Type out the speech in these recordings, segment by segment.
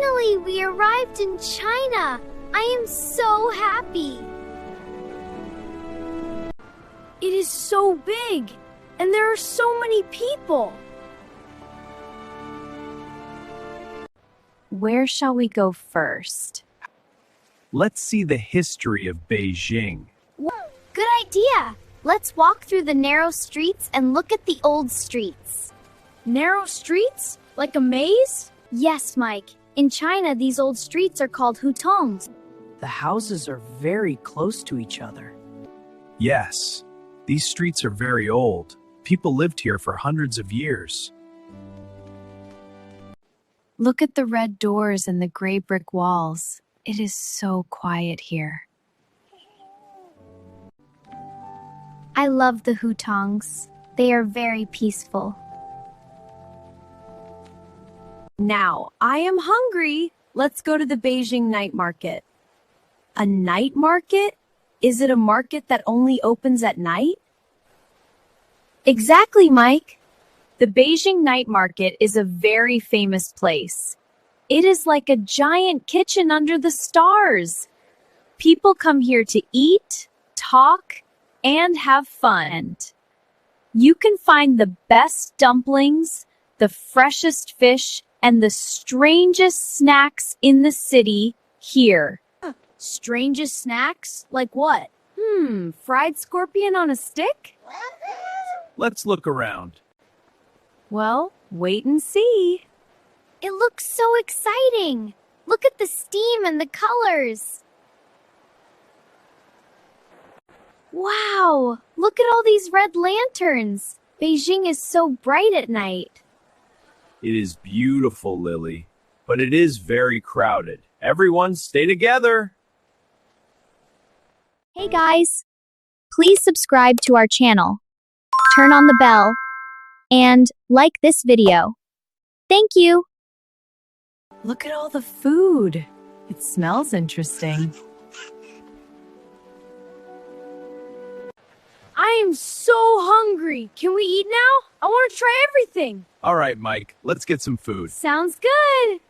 Finally, we arrived in China. I am so happy. It is so big, and there are so many people. Where shall we go first? Let's see the history of Beijing. Good idea. Let's walk through the narrow streets and look at the old streets. Narrow streets? Like a maze? Yes, Mike. In China, these old streets are called Hutongs. The houses are very close to each other. Yes, these streets are very old. People lived here for hundreds of years. Look at the red doors and the gray brick walls. It is so quiet here. I love the Hutongs. They are very peaceful. Now, I am hungry. Let's go to the Beijing night market. A night market? Is it a market that only opens at night? Exactly, Mike. The Beijing night market is a very famous place. It is like a giant kitchen under the stars. People come here to eat, talk, and have fun. You can find the best dumplings, the freshest fish, and the strangest snacks in the city here. Strangest snacks? Like what? Fried scorpion on a stick? Let's look around. Well, wait and see. It looks so exciting. Look at the steam and the colors. Wow, look at all these red lanterns. Beijing is so bright at night. It is beautiful, Lily, but it is very crowded. Everyone stay together. Hey guys, please subscribe to our channel, turn on the bell, and like this video. Thank you. Look at all the food. It smells interesting. I am so hungry. Can we eat now? I want to try everything. All right, Mike, let's get some food. Sounds good.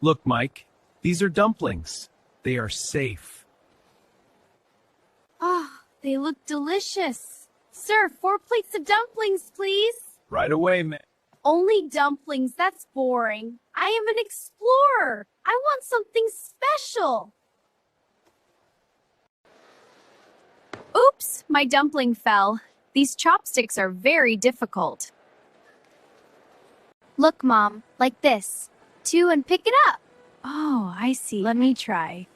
Look, Mike, these are dumplings. They are safe. They look delicious. Sir, 4 plates of dumplings, please. Right away, man. Only dumplings, that's boring. I am an explorer. I want something special. Oops, my dumpling fell. These chopsticks are very difficult. Look, Mom, like this. 2 and pick it up. Oh, I see. Let me try.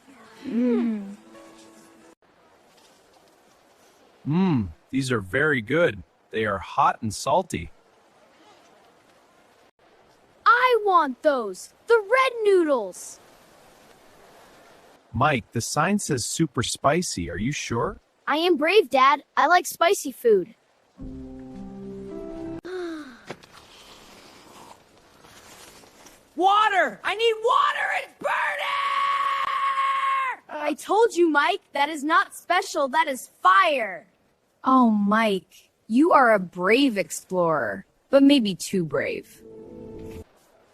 These are very good. They are hot and salty. I want those. The red noodles. Mike, the sign says super spicy. Are you sure? I am brave, Dad. I like spicy food. Water! I need water! It's burning! I told you, Mike, that is not special. That is fire. Oh, Mike, you are a brave explorer, but maybe too brave.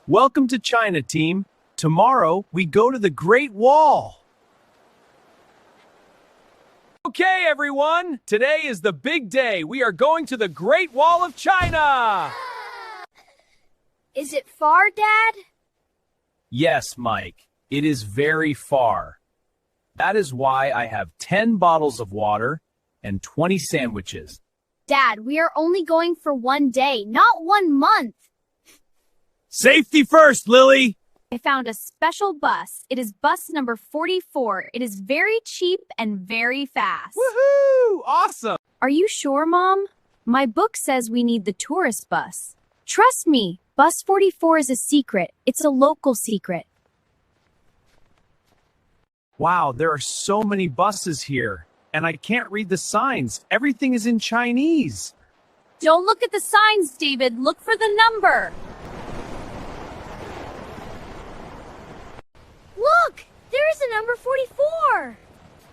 Welcome to China, team. Tomorrow, we go to the Great Wall. Okay, everyone. Today is the big day. We are going to the Great Wall of China. Is it far, Dad? Yes, Mike. It is very far. That is why I have 10 bottles of water and 20 sandwiches. Dad, we are only going for 1 day, not 1 month. Safety first, Lily. I found a special bus. It is bus number 44. It is very cheap and very fast. Woohoo! Awesome. Are you sure, Mom? My book says we need the tourist bus. Trust me, bus 44 is a secret. It's a local secret. Wow, there are so many buses here, and I can't read the signs. Everything is in Chinese. Don't look at the signs, David. Look for the number. Look! There's a number 44!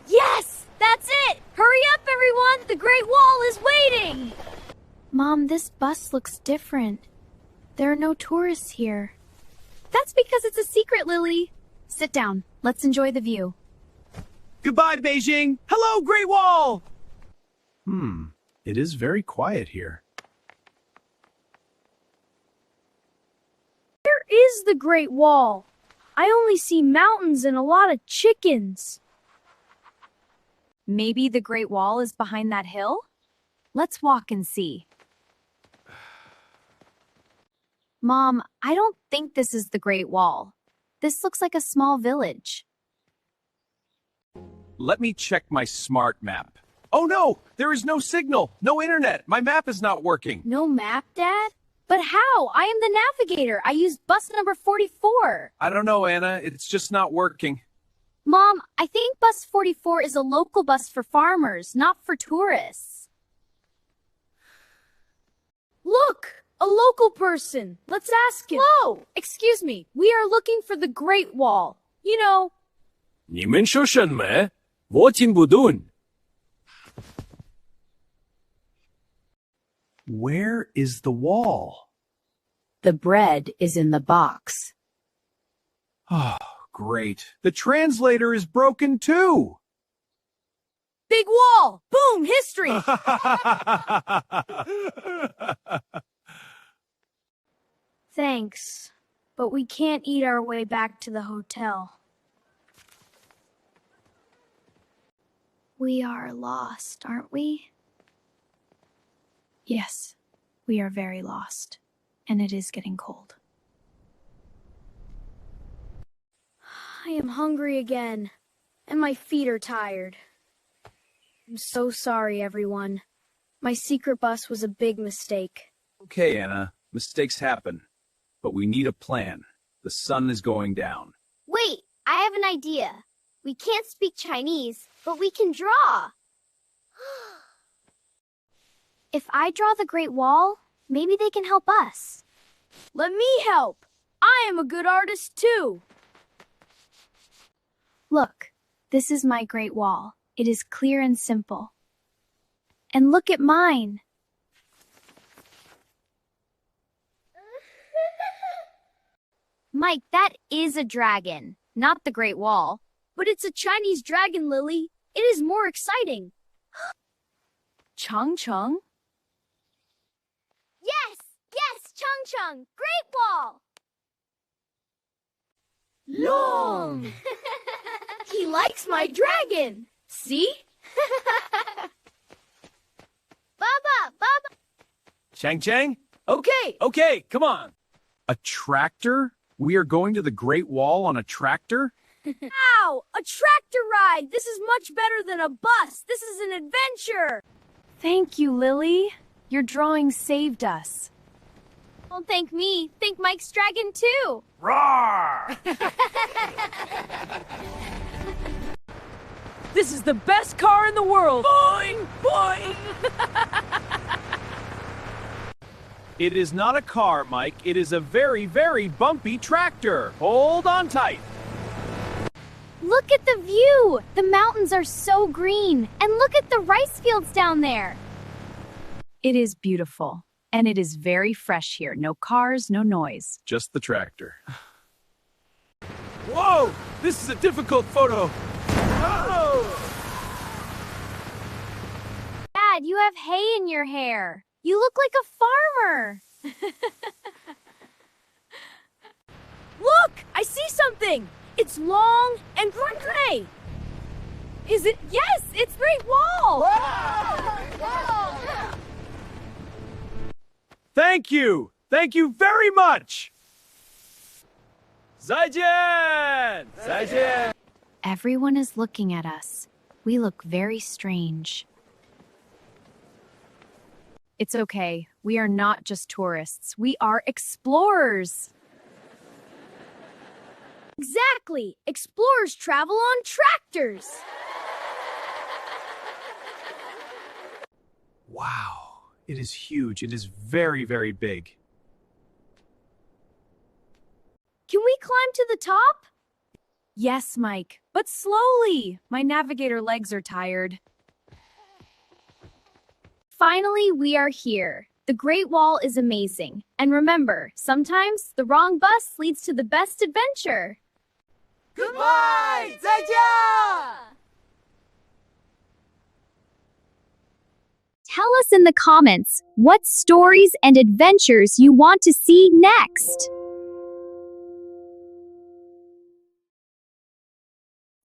Yes! That's it! Hurry up, everyone! The Great Wall is waiting! Mom, this bus looks different. There are no tourists here. That's That's because it's a secret, Lily. Sit down. Let's enjoy the view. Goodbye, Beijing. Hello, Great Wall. It is very quiet here. Where is the Great Wall? I only see mountains and a lot of chickens. Maybe the Great Wall is behind that hill? Let's walk and see. Mom, I don't think this is the Great Wall. This looks like a small village. Let me check my smart map. Oh no, there is no signal, no internet. My map is not working. No map, Dad? But how? I am the navigator. I used bus number 44. I don't know, Anna. It's just not working. Mom, I think bus 44 is a local bus for farmers, not for tourists. Look, a local person. Let's ask him. Whoa! Excuse me. We are looking for the Great Wall. You know. 你们说什么？我听不懂。Where is the wall? The bread is in the box. Oh, great. The translator is broken too. Big wall! Boom! History! Thanks, but we can't eat our way back to the hotel. We are lost, aren't we? Yes, we are very lost, and it is getting cold. I am hungry again, and my feet are tired. I'm so sorry, everyone. My secret bus was a big mistake. Okay, Anna. Mistakes happen. But we need a plan. The sun is going down. Wait, I have an idea. We can't speak Chinese, but we can draw. If I draw the Great Wall, maybe they can help us. Let me help. I am a good artist too. Look, this is my Great Wall. It is clear and simple. And look at mine. Mike, that is a dragon, not the Great Wall. But it's a Chinese dragon, Lily. It is more exciting. Chung Chung? Yes, Chung Chung, Great Wall. Long. He likes my dragon. See? Baba. Chang Chang? Okay. Okay, come on. A tractor? We are going to the Great Wall on a tractor? Ow! A tractor ride! This is much better than a bus! This is an adventure! Thank you, Lily. Your drawing saved us. Don't thank me. Thank Mike's dragon too. Roar! This is the best car in the world. Boing! Boing! It is not a car, Mike. It is a very, very bumpy tractor. Hold on tight. Look at the view. The mountains are so green. And look at the rice fields down there. It is beautiful, and it is very fresh here. No cars, no noise. Just the tractor. Whoa! This is a difficult photo. Oh! Dad, you have hay in your hair. You look like a farmer. Look! I see something! It's long and gray. Is it? Yes, it's Great Wall! Thank you! Thank you very much! 再见! 再见! Everyone is looking at us. We look very strange. It's okay. We are not just tourists. We are explorers. Exactly! Explorers travel on tractors! Wow, it is huge. It is very, very big. Can we climb to the top? Yes, Mike, but slowly. My navigator legs are tired. Finally, we are here. The Great Wall is amazing. And remember, sometimes the wrong bus leads to the best adventure. Goodbye! 再见! Tell us in the comments what stories and adventures you want to see next.